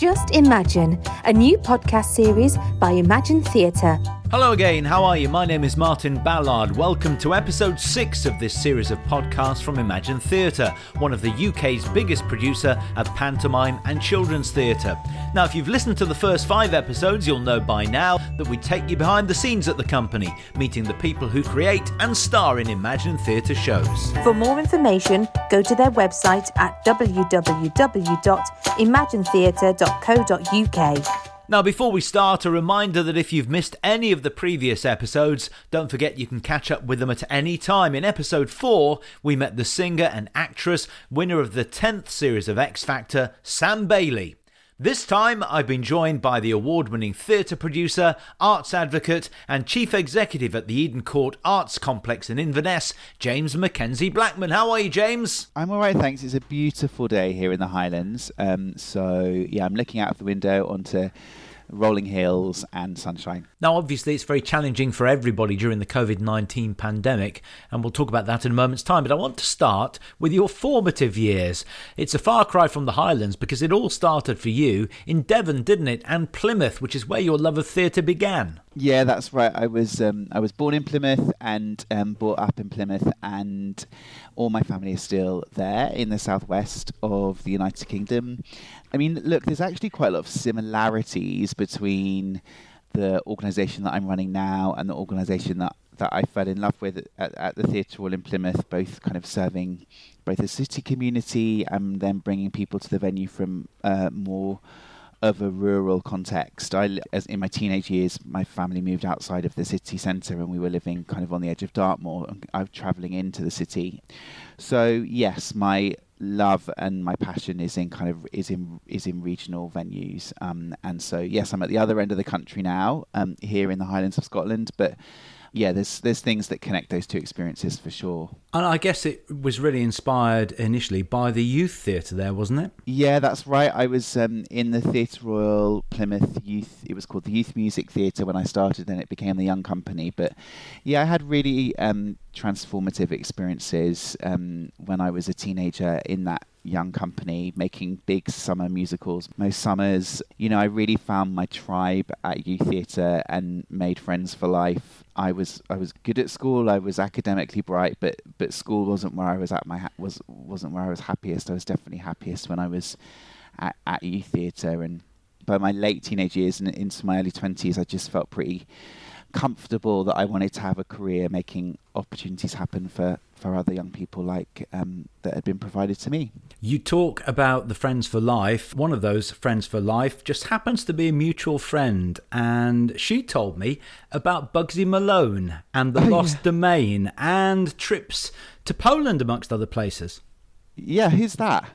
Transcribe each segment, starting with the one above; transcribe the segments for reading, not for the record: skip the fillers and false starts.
Just Imagine, a new podcast series by Imagine Theatre. Hello again, how are you? My name is Martin Ballard. Welcome to episode 6 of this series of podcasts from Imagine Theatre, one of the UK's biggest producer of pantomime and children's theatre. Now, if you've listened to the first 5 episodes, you'll know by now that we take you behind the scenes at the company, meeting the people who create and star in Imagine Theatre shows. For more information, go to their website at www.imaginetheatre.co.uk. Now, before we start, a reminder that if you've missed any of the previous episodes, don't forget you can catch up with them at any time. In episode 4, we met the singer and actress, winner of the 10th series of X Factor, Sam Bailey. This time, I've been joined by the award-winning theatre producer, arts advocate and chief executive at the Eden Court Arts Complex in Inverness, James Mackenzie Blackman. How are you, James? I'm all right, thanks. It's a beautiful day here in the Highlands. I'm looking out of the window onto rolling hills and sunshine. Now, obviously, it's very challenging for everybody during the COVID-19 pandemic, and we'll talk about that in a moment's time. But I want to start with your formative years. It's a far cry from the Highlands because it all started for you in Devon, didn't it? And Plymouth, which is where your love of theatre began. Yeah, that's right. I was born in Plymouth and brought up in Plymouth, and all my family is still there in the southwest of the United Kingdom. I mean, look, there's actually quite a lot of similarities between the organisation that I'm running now and the organisation that I fell in love with at the Theatre Hall in Plymouth, both kind of serving both the city community and then bringing people to the venue from more of a rural context. As in my teenage years, my family moved outside of the city centre and we were living kind of on the edge of Dartmoor. I was travelling into the city. So yes, my love and my passion is in regional venues. And so yes, I'm at the other end of the country now, here in the Highlands of Scotland, but yeah, there's things that connect those two experiences for sure. And I guess it was really inspired initially by the youth theatre there, wasn't it? Yeah, that's right. I was in the Theatre Royal Plymouth Youth. It was called the Youth Music Theatre when I started, then it became the Young Company. But yeah, I had really transformative experiences when I was a teenager in that young company, making big summer musicals. Most summers, I really found my tribe at youth theatre and made friends for life. I was good at school. I was academically bright, but school wasn't where I was at. Wasn't where I was happiest. I was definitely happiest when I was at youth theatre. And by my late teenage years and into my early 20s, I just felt pretty comfortable that I wanted to have a career making opportunities happen for other young people like that had been provided to me. You talk about the Friends for Life. One of those Friends for Life just happens to be a mutual friend, and she told me about Bugsy Malone and the Lost Domain and trips to Poland, amongst other places. Yeah, who's that?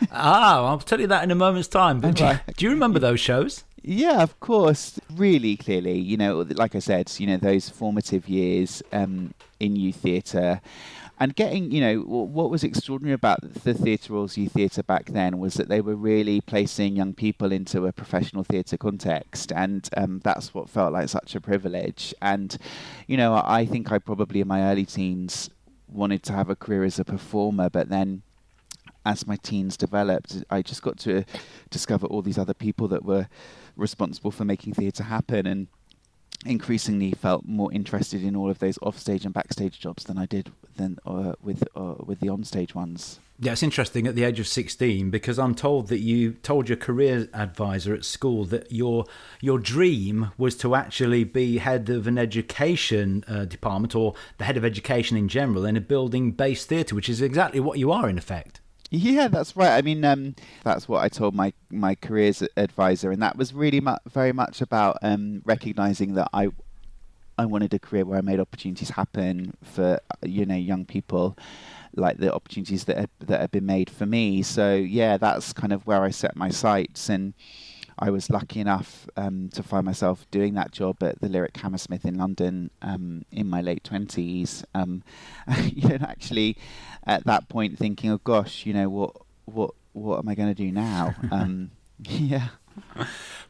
I'll tell you that in a moment's time. But do you remember those shows? Yeah, of course. Really clearly, like I said, those formative years in youth theatre. And getting, what was extraordinary about the Theatre Royal's Youth Theatre back then was that they were really placing young people into a professional theatre context. And that's what felt like such a privilege. And, I think I probably in my early teens wanted to have a career as a performer, but then as my teens developed, I just got to discover all these other people that were responsible for making theatre happen, and increasingly felt more interested in all of those offstage and backstage jobs than I did with the onstage ones. Yeah, it's interesting at the age of 16, because I'm told that you told your career advisor at school that your dream was to actually be head of an education department, or the head of education in general, in a building-based theatre, which is exactly what you are in effect. Yeah, that's right. I mean, that's what I told my careers advisor, and that was really very much about recognising that I wanted a career where I made opportunities happen for young people, like the opportunities that had been made for me. So yeah, that's kind of where I set my sights, and I was lucky enough to find myself doing that job at the Lyric Hammersmith in London in my late 20s. Actually, at that point, thinking, oh gosh, what am I going to do now? Yeah.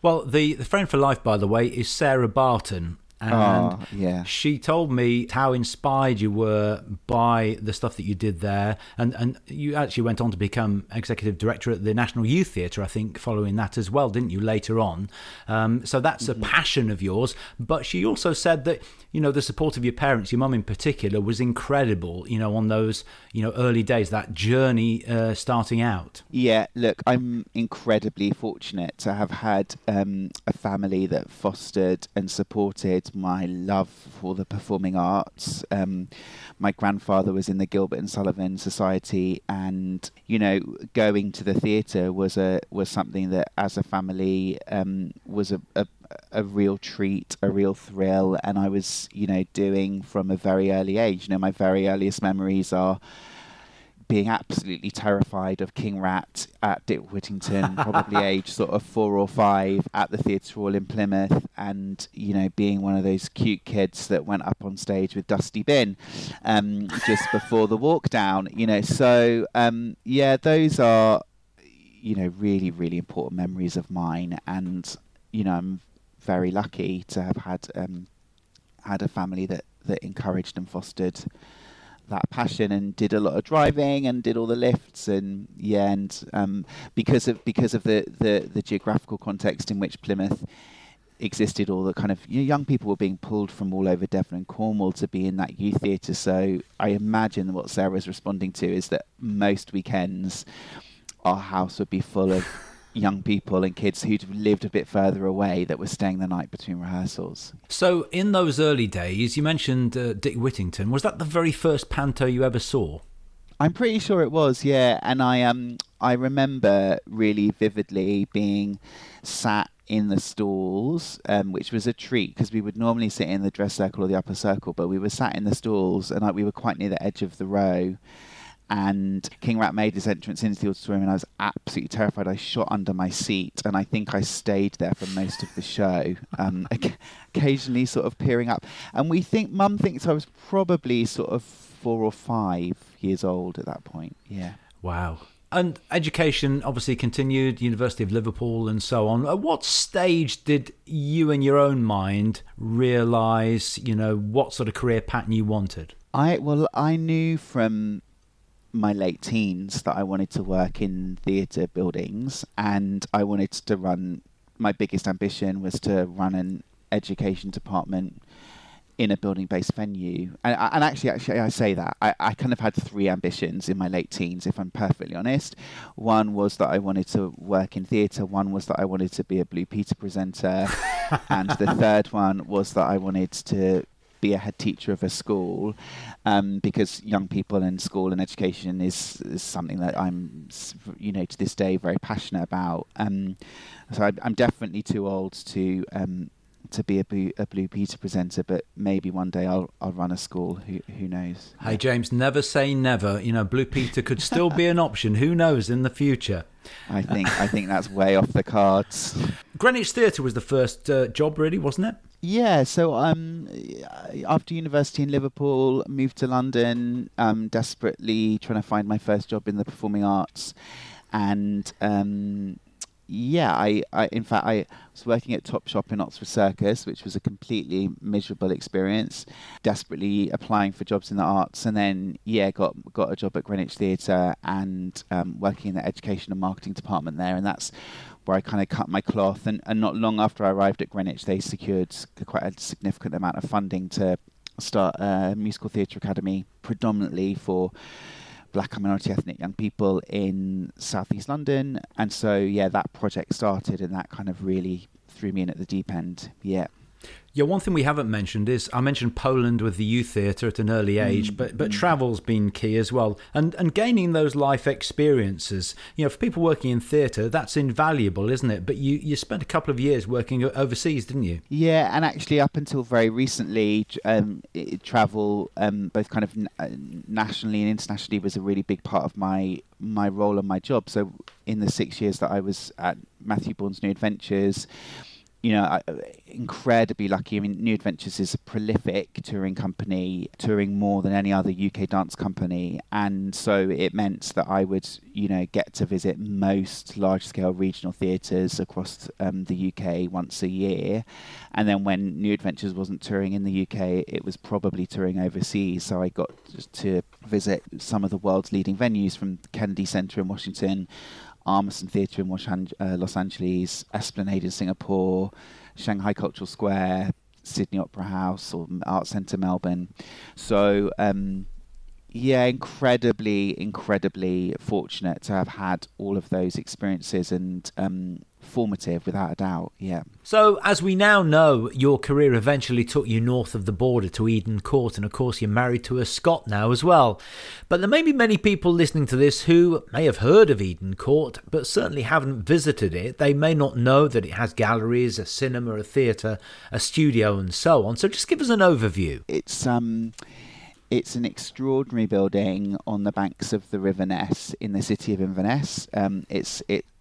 Well, the Friend for Life, by the way, is Sarah Barton. And yeah. she told me how inspired you were by the stuff that you did there. And you actually went on to become executive director at the National Youth Theatre, I think, following that as well, didn't you, later on? So that's a passion of yours. But she also said that, you know, the support of your parents, your mum in particular, was incredible, you know, on those, you know, early days, that journey starting out. Yeah, look, I'm incredibly fortunate to have had a family that fostered and supported my love for the performing arts. My grandfather was in the Gilbert and Sullivan Society, and, you know, going to the theatre was something that, as a family, was a real treat, a real thrill, and I was, you know, doing from a very early age. You know, my very earliest memories are being absolutely terrified of King Rat at Dick Whittington, probably age sort of 4 or 5, at the Theatre Hall in Plymouth, and, you know, being one of those cute kids that went up on stage with Dusty Bin just before the walk down, you know. So, yeah, those are, you know, really, really important memories of mine, and, you know, I'm very lucky to have had a family that encouraged and fostered that passion, and did a lot of driving and did all the lifts, and because of the geographical context in which Plymouth existed, all the kind of, you know, young people were being pulled from all over Devon and Cornwall to be in that youth theatre. So I imagine what Sarah's responding to is that most weekends our house would be full of young people and kids who'd lived a bit further away that were staying the night between rehearsals. So in those early days, you mentioned Dick Whittington. Was that the very first panto you ever saw? I'm pretty sure it was, yeah. And I remember really vividly being sat in the stalls, which was a treat, because we would normally sit in the dress circle or the upper circle, but we were sat in the stalls, and we were quite near the edge of the row. And King Rat made his entrance into the auditorium, and I was absolutely terrified. I shot under my seat, and I think I stayed there for most of the show, occasionally sort of peering up. And Mum thinks I was probably sort of 4 or 5 years old at that point. Yeah. Wow. And education obviously continued, University of Liverpool and so on. At what stage did you, in your own mind, realise, you know, what sort of career pattern you wanted? I knew from my late teens that I wanted to work in theatre buildings, and I wanted to my biggest ambition was to run an education department in a building-based venue. And actually, I say that. I kind of had 3 ambitions in my late teens, if I'm perfectly honest. One was that I wanted to work in theatre. One was that I wanted to be a Blue Peter presenter. And the third one was that I wanted to be a head teacher of a school, because young people in school and education is something that I'm, you know, to this day very passionate about. So I'm definitely too old to be a Blue Peter presenter, but maybe one day I'll run a school. Who knows? Hey, James, never say never. You know, Blue Peter could still be an option. Who knows in the future? I think that's way off the cards. Greenwich Theatre was the first job, really, wasn't it? Yeah, so after university in Liverpool, moved to London, desperately trying to find my first job in the performing arts. And I was working at Topshop in Oxford Circus, which was a completely miserable experience, desperately applying for jobs in the arts, and then, got a job at Greenwich Theatre and working in the education and marketing department there, and that's where I kind of cut my cloth. And not long after I arrived at Greenwich, they secured quite a significant amount of funding to start a musical theatre academy, predominantly for Black and minority ethnic young people in southeast London. And so, that project started, and that kind of really threw me in at the deep end. Yeah. Yeah, one thing we haven't mentioned is, I mentioned Poland with the youth theatre at an early age, but travel's been key as well. And gaining those life experiences, you know, for people working in theatre, that's invaluable, isn't it? But you spent a couple of years working overseas, didn't you? Yeah, and actually up until very recently, travel, both kind of nationally and internationally, was a really big part of my role and my job. So in the 6 years that I was at Matthew Bourne's New Adventures, incredibly lucky. I mean, New Adventures is a prolific touring company, touring more than any other UK dance company. And so it meant that I would, get to visit most large-scale regional theatres across the UK once a year. And then when New Adventures wasn't touring in the UK, it was probably touring overseas. So I got to visit some of the world's leading venues, from Kennedy Center in Washington, Armstrong Theatre in Los Angeles, Esplanade in Singapore, Shanghai Cultural Square, Sydney Opera House, or Art Centre Melbourne. So, incredibly fortunate to have had all of those experiences, and formative without a doubt. Yeah. So, as we now know, your career eventually took you north of the border to Eden Court, and of course you're married to a Scot now as well. But there may be many people listening to this who may have heard of Eden Court, but certainly haven't visited it. They may not know that it has galleries, a cinema, a theatre, a studio, and so on. So just give us an overview. It's an extraordinary building on the banks of the River Ness in the city of Inverness.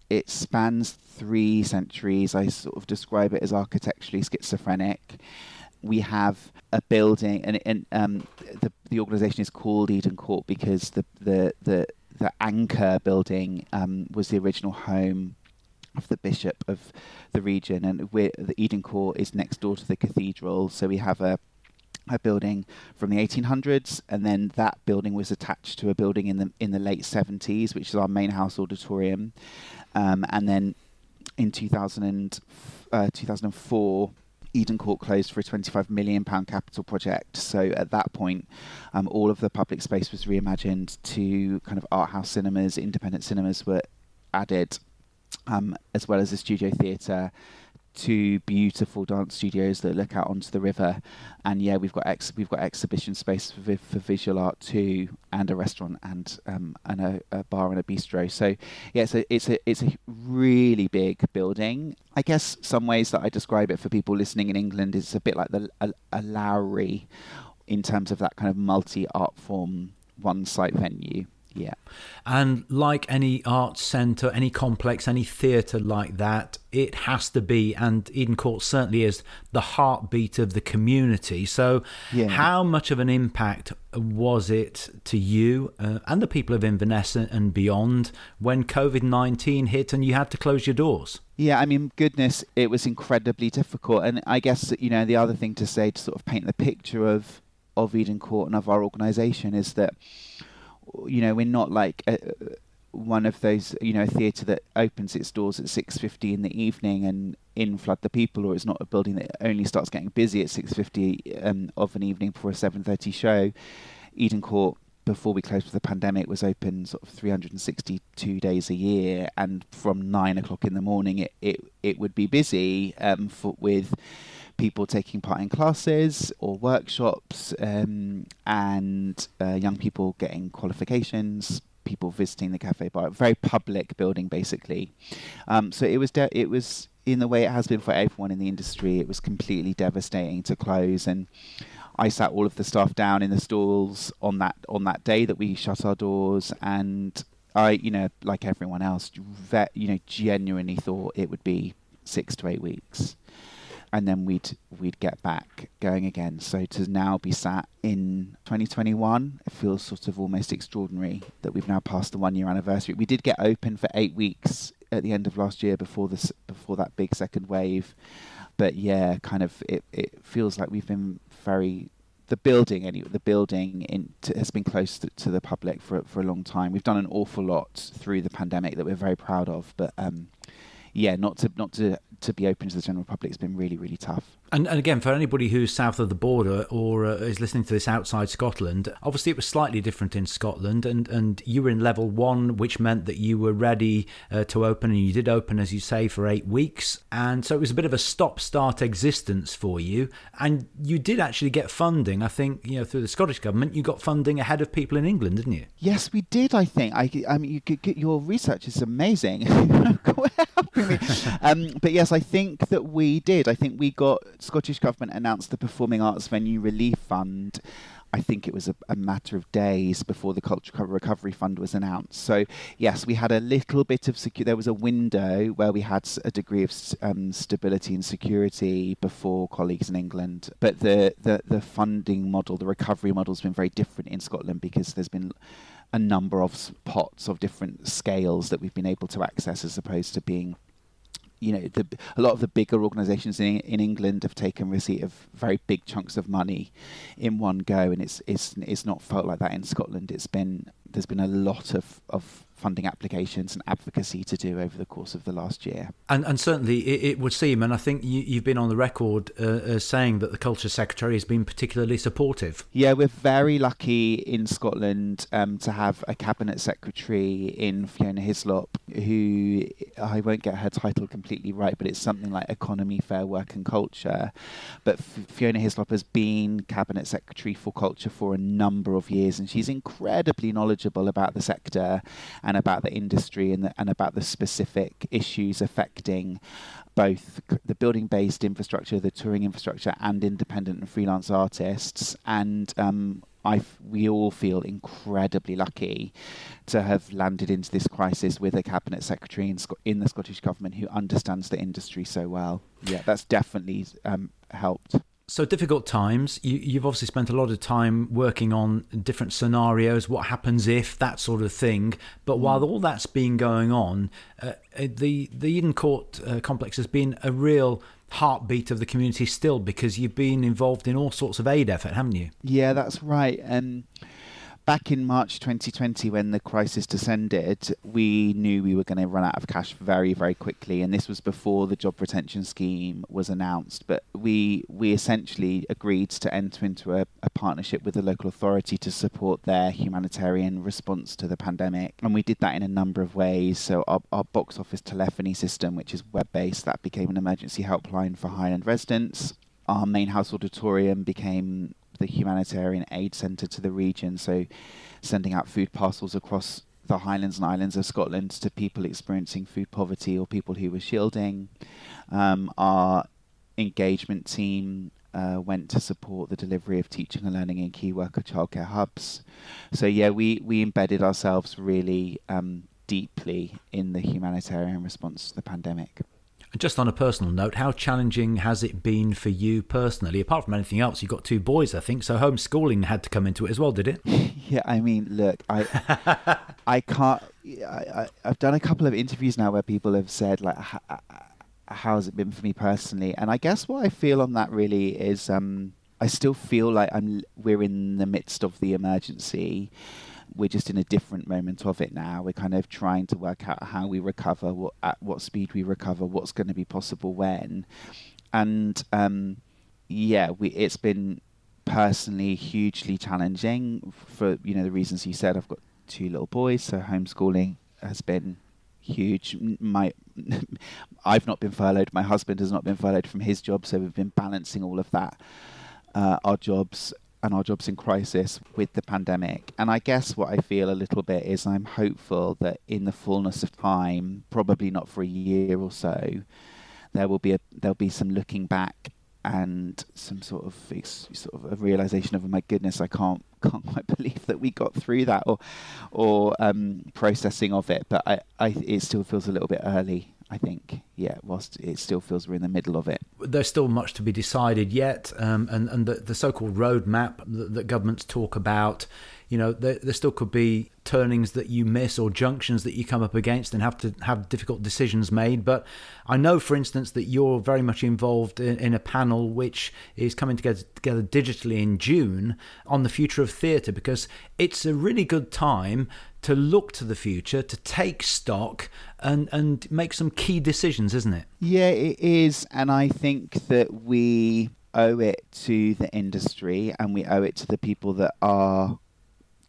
It spans 3 centuries. I sort of describe it as architecturally schizophrenic. We have a building, and the organisation is called Eden Court because the anchor building was the original home of the bishop of the region, and the Eden Court is next door to the cathedral. So we have a building from the 1800s, and then that building was attached to a building in the late 70s, which is our main house auditorium. And then in 2004, Eden Court closed for a £25 million capital project. So at that point, all of the public space was reimagined to kind of art house cinemas. Independent cinemas were added, as well as a studio theatre, 2 beautiful dance studios that look out onto the river, and we've got exhibition space for visual art too, and a restaurant and a bar and a bistro. So it's a really big building. I guess some ways that I describe it for people listening in England is a bit like a Lowry in terms of that kind of multi-art form one site venue. Yeah. And like any art centre, any complex, any theatre like that, it has to be, and Eden Court certainly is, the heartbeat of the community. So how much of an impact was it to you and the people of Inverness and beyond when COVID-19 hit and you had to close your doors? Yeah, I mean, goodness, it was incredibly difficult. And I guess, the other thing to say to sort of paint the picture of Eden Court and of our organisation is that, we're not like one of those, a theatre that opens its doors at 6:50 in the evening and flood the people, or it's not a building that only starts getting busy at 6:50 of an evening for a 7:30 show. Eden Court, before we closed for the pandemic, was open sort of 362 days a year, and from 9 o'clock in the morning it would be busy with people taking part in classes or workshops, and young people getting qualifications, people visiting the cafe bar. Very public building, basically. So it was in the way it has been for everyone in the industry. It was completely devastating to close, and I sat all of the staff down in the stalls on that day that we shut our doors, and I, like everyone else, genuinely thought it would be 6 to 8 weeks. And then we'd get back going again. So to now be sat in 2021, it feels sort of almost extraordinary that we've now passed the 1-year anniversary. We did get open for 8 weeks at the end of last year before that big second wave. But yeah, kind of it feels like we've been the building has been close to the public for a long time. We've done an awful lot through the pandemic that we're very proud of, but not to be open to the general public has been really, really tough. And again, for anybody who's south of the border or is listening to this outside Scotland, obviously it was slightly different in Scotland, and you were in level 1, which meant that you were ready to open, and you did open, as you say, for 8 weeks. And so it was a bit of a stop-start existence for you. And you did actually get funding, I think, through the Scottish government. You got funding ahead of people in England, didn't you? Yes, we did, I think. I mean, your research is amazing. But yes, I think that we did. I think we got Scottish Government announced the Performing Arts Venue Relief Fund. I think it was a matter of days before the Cultural Recovery Fund was announced. So, yes, we had a little bit of there was a window where we had a degree of stability and security before colleagues in England. But the funding model, the recovery model, has been very different in Scotland because there's been a number of pots of different scales that we've been able to access, as opposed to being, a lot of the bigger organisations in England have taken receipt of very big chunks of money in one go, and it's not felt like that in Scotland. There's been a lot of funding applications and advocacy to do over the course of the last year. And certainly it would seem, and I think you've been on the record as saying that the Culture Secretary has been particularly supportive. Yeah, we're very lucky in Scotland to have a Cabinet Secretary in Fiona Hislop, who, I won't get her title completely right, but it's something like Economy, Fair Work and Culture. But Fiona Hislop has been Cabinet Secretary for Culture for a number of years, and she's incredibly knowledgeable about the sector and about the industry and about the specific issues affecting both the building-based infrastructure, the touring infrastructure, and independent and freelance artists. And we all feel incredibly lucky to have landed into this crisis with a Cabinet Secretary in the Scottish Government who understands the industry so well. Yeah, that's definitely helped. So difficult times. You've obviously spent a lot of time working on different scenarios, what happens if, that sort of thing. But while all that's been going on, the Eden Court complex has been a real heartbeat of the community still, because you've been involved in all sorts of aid effort, haven't you? Yeah, that's right. Back in March 2020, when the crisis descended, we knew we were going to run out of cash very, very quickly. And this was before the job retention scheme was announced. But we essentially agreed to enter into a partnership with the local authority to support their humanitarian response to the pandemic. And we did that in a number of ways. So our box office telephony system, which is web-based, that became an emergency helpline for Highland residents. Our main house auditorium became the humanitarian aid centre to the region, so sending out food parcels across the Highlands and Islands of Scotland to people experiencing food poverty or people who were shielding. Our engagement team went to support the delivery of teaching and learning in key worker childcare hubs. So yeah, we embedded ourselves really deeply in the humanitarian response to the pandemic. Just on a personal note, how challenging has it been for you personally? Apart from anything else, you've got 2 boys, I think, so homeschooling had to come into it as well, did it? Yeah, I mean, look, I can't... I've done a couple of interviews now where people have said, like, how's it been for me personally? And I guess what I feel on that really is I still feel like we're in the midst of the emergency. We're just in a different moment of it now. We're kind of trying to work out how we recover, at what speed we recover, what's going to be possible when. And it's been personally hugely challenging for the reasons you said. I've got 2 little boys, so homeschooling has been huge. I've not been furloughed. My husband has not been furloughed from his job, so we've been balancing all of that, our jobs in crisis with the pandemic. And I guess what I feel a little bit is I'm hopeful that in the fullness of time, probably not for a year or so, there'll be some looking back and some sort of a realization of, oh my goodness, I can't quite believe that we got through that, or processing of it. But it still feels a little bit early, I think, whilst it still feels we're in the middle of it. There's still much to be decided yet, and the so-called roadmap that governments talk about, there still could be turnings that you miss or junctions that you come up against and have to have difficult decisions made. But I know, for instance, that you're very much involved in a panel which is coming together digitally in June on the future of theatre, because it's a really good time to look to the future, to take stock and make some key decisions, isn't it? Yeah, it is. And I think that we owe it to the industry, and we owe it to the people that are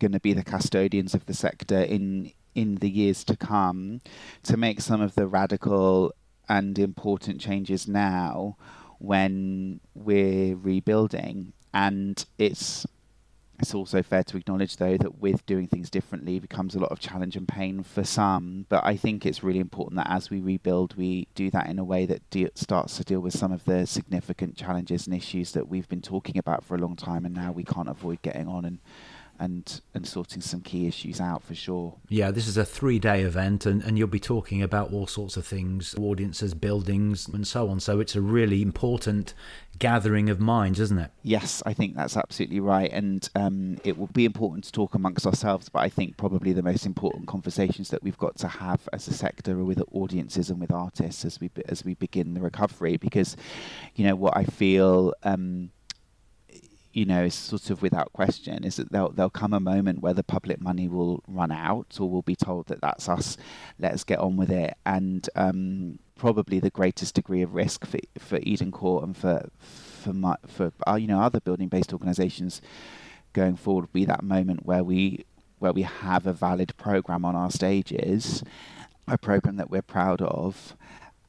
going to be the custodians of the sector in the years to come, to make some of the radical and important changes now when we're rebuilding. And it's It's also fair to acknowledge, though, that with doing things differently becomes a lot of challenge and pain for some. But I think it's really important that as we rebuild, we do that in a way that starts to deal with some of the significant challenges and issues that we've been talking about for a long time, and now we can't avoid getting on and sorting some key issues out for sure. Yeah, this is a 3-day event, and you'll be talking about all sorts of things, audiences, buildings, and so on. So it's a really important gathering of minds, isn't it? Yes, I think that's absolutely right. And it will be important to talk amongst ourselves, but I think probably the most important conversations that we've got to have as a sector are with audiences and with artists as we begin the recovery. Because, what I feel... is sort of without question, is that there'll come a moment where the public money will run out, or we'll be told that that's us, let's get on with it. And probably the greatest degree of risk for Eden Court and for other building-based organisations going forward will be that moment where we have a valid programme on our stages, a programme that we're proud of,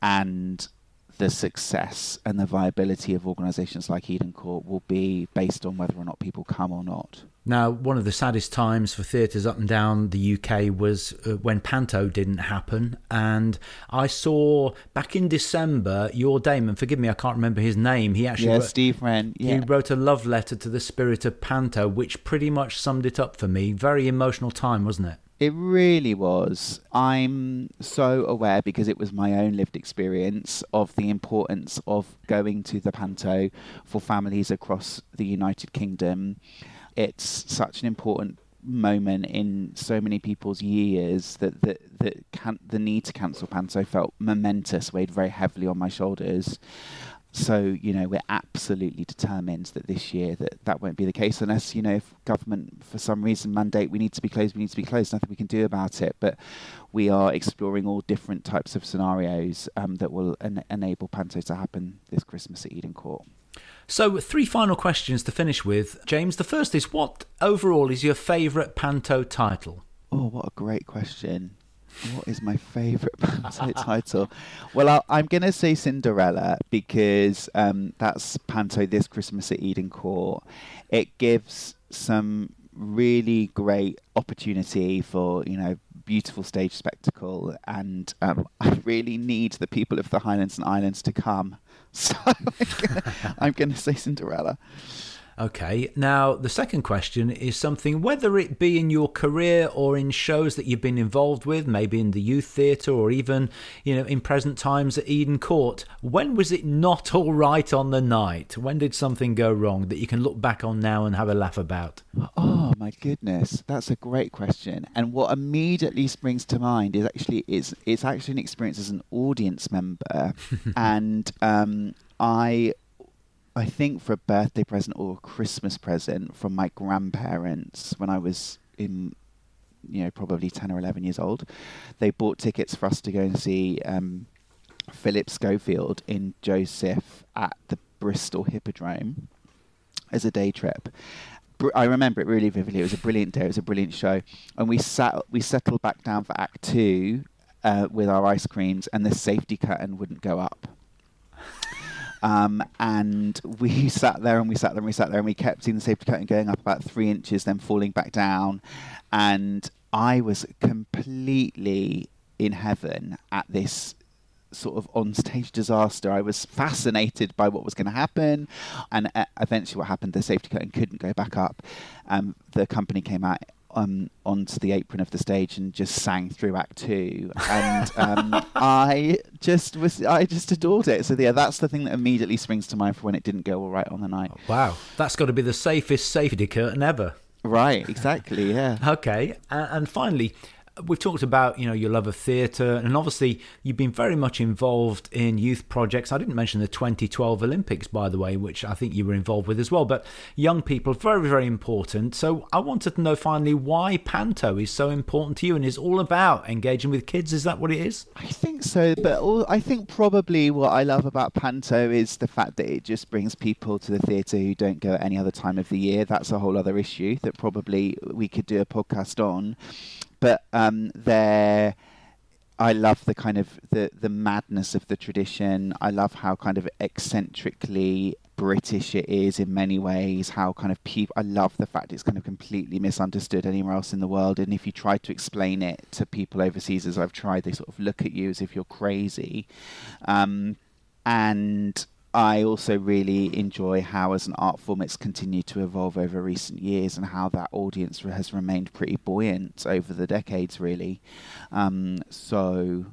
and the success and the viability of organisations like Eden Court will be based on whether or not people come or not. Now, one of the saddest times for theatres up and down the UK was when Panto didn't happen. And I saw back in December, your Damon, forgive me, I can't remember his name. He actually wrote, Steve Wren. Yeah. He wrote a love letter to the spirit of Panto, which pretty much summed it up for me. Very emotional time, wasn't it? It really was. I'm so aware, because it was my own lived experience, of the importance of going to the Panto for families across the United Kingdom. It's such an important moment in so many people's years that the need to cancel Panto felt momentous, weighed very heavily on my shoulders. So, we're absolutely determined that this year that won't be the case, unless, if government for some reason mandate we need to be closed, nothing we can do about it. But we are exploring all different types of scenarios that will enable Panto to happen this Christmas at Eden Court. So 3 final questions to finish with. James, the first is, what overall is your favourite Panto title? Oh, what a great question. What is my favourite Panto title? Well, I'm going to say Cinderella, because that's Panto this Christmas at Eden Court. It gives some really great opportunity for, beautiful stage spectacle, and I really need the people of the Highlands and Islands to come. So I'm going to say Cinderella. Okay, now the second question is something, whether it be in your career or in shows that you've been involved with, maybe in the youth theatre or even, in present times at Eden Court, when was it not all right on the night? When did something go wrong that you can look back on now and have a laugh about? Oh my goodness, that's a great question. And what immediately springs to mind is it's actually an experience as an audience member. And I think for a birthday present or a Christmas present from my grandparents when I was in, probably 10 or 11 years old, they bought tickets for us to go and see Philip Schofield in Joseph at the Bristol Hippodrome as a day trip. I remember it really vividly. It was a brilliant day. It was a brilliant show. And we settled back down for Act 2 with our ice creams, and the safety curtain wouldn't go up. And we sat there and we kept seeing the safety curtain going up about 3 inches, then falling back down. And I was completely in heaven at this sort of on-stage disaster. I was fascinated by what was going to happen. And eventually what happened, the safety curtain couldn't go back up. The company came out onto the apron of the stage and just sang through Act 2, and I just adored it. So yeah, that's the thing that immediately springs to mind for when it didn't go all right on the night. Wow, that's got to be the safest safety curtain ever. Right, exactly, yeah. Okay, and finally, we've talked about, your love of theatre, and obviously you've been very much involved in youth projects. I didn't mention the 2012 Olympics, by the way, which I think you were involved with as well, but young people, very, very important. So I wanted to know finally why Panto is so important to you and is all about engaging with kids. Is that what it is? I think so, but I think probably what I love about Panto is the fact that it just brings people to the theatre who don't go at any other time of the year. That's a whole other issue that probably we could do a podcast on. But I love the kind of the madness of the tradition. I love how kind of eccentrically British it is in many ways, how kind of people, I love the fact it's kind of completely misunderstood anywhere else in the world, and if you try to explain it to people overseas, as I've tried, they sort of look at you as if you're crazy. And I also really enjoy how, as an art form, it's continued to evolve over recent years, and how that audience has remained pretty buoyant over the decades, really. So,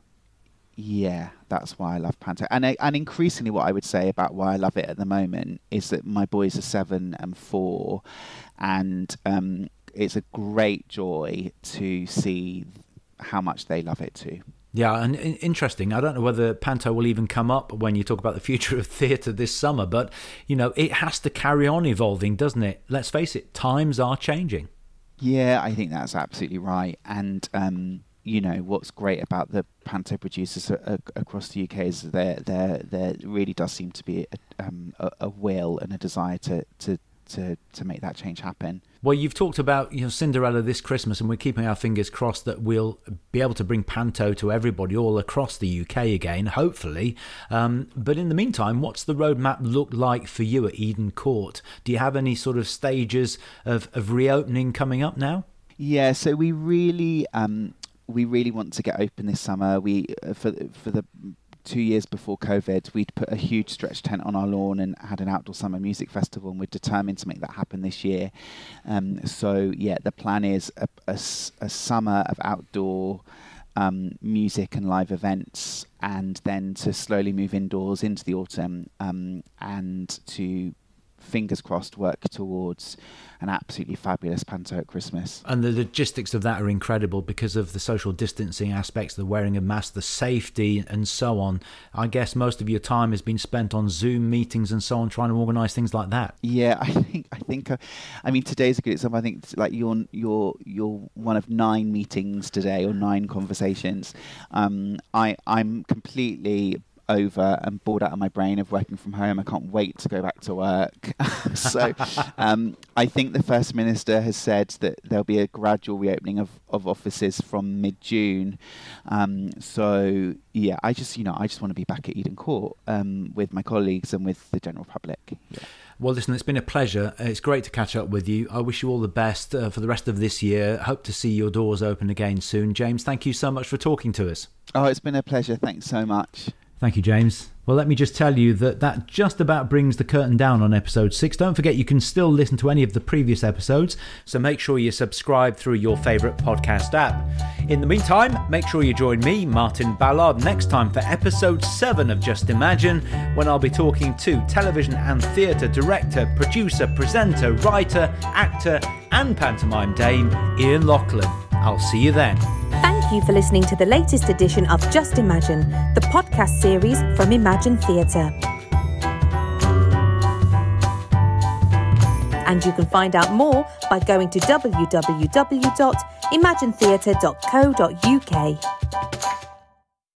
yeah, that's why I love Panto. And increasingly, what I would say about why I love it at the moment is that my boys are 7 and 4, and it's a great joy to see how much they love it too. Yeah, and interesting. I don't know whether Panto will even come up when you talk about the future of theatre this summer, but, it has to carry on evolving, doesn't it? Let's face it, times are changing. Yeah, I think that's absolutely right. And, what's great about the Panto producers across the UK is there really does seem to be a will and a desire to make that change happen. Well, you've talked about Cinderella this Christmas, and we're keeping our fingers crossed that we'll be able to bring Panto to everybody all across the UK again, hopefully. But in the meantime, what's the roadmap look like for you at Eden Court? Do you have any sort of stages of reopening coming up now? Yeah, so we really want to get open this summer. We for the 2 years before COVID, we'd put a huge stretch tent on our lawn and had an outdoor summer music festival, and we're determined to make that happen this year. So yeah, the plan is a summer of outdoor music and live events, and then to slowly move indoors into the autumn, and to, fingers crossed, work towards an absolutely fabulous Panto at Christmas. And the logistics of that are incredible because of the social distancing aspects, the wearing of masks, the safety and so on. I guess most of your time has been spent on Zoom meetings and so on, trying to organise things like that. Yeah, I think today's a good example. I think like you're one of 9 meetings today, or 9 conversations. I'm completely over and bored out of my brain of working from home. I can't wait to go back to work. So I think the First Minister has said that there'll be a gradual reopening of offices from mid-June. So yeah, I just want to be back at Eden Court with my colleagues and with the general public. Yeah. Well, listen, it's been a pleasure. It's great to catch up with you. I wish you all the best for the rest of this year. Hope to see your doors open again soon. James, thank you so much for talking to us. Oh, it's been a pleasure. Thanks so much. Thank you, James. Well, let me just tell you that just about brings the curtain down on episode 6. Don't forget you can still listen to any of the previous episodes, so make sure you subscribe through your favourite podcast app. In the meantime, make sure you join me, Martin Ballard, next time for episode 7 of Just Imagine, when I'll be talking to television and theatre director, producer, presenter, writer, actor and pantomime dame Ian Lachlan. I'll see you then. Thank you for listening to the latest edition of Just Imagine, the podcast series from Imagine Theatre. And you can find out more by going to www.imaginetheatre.co.uk.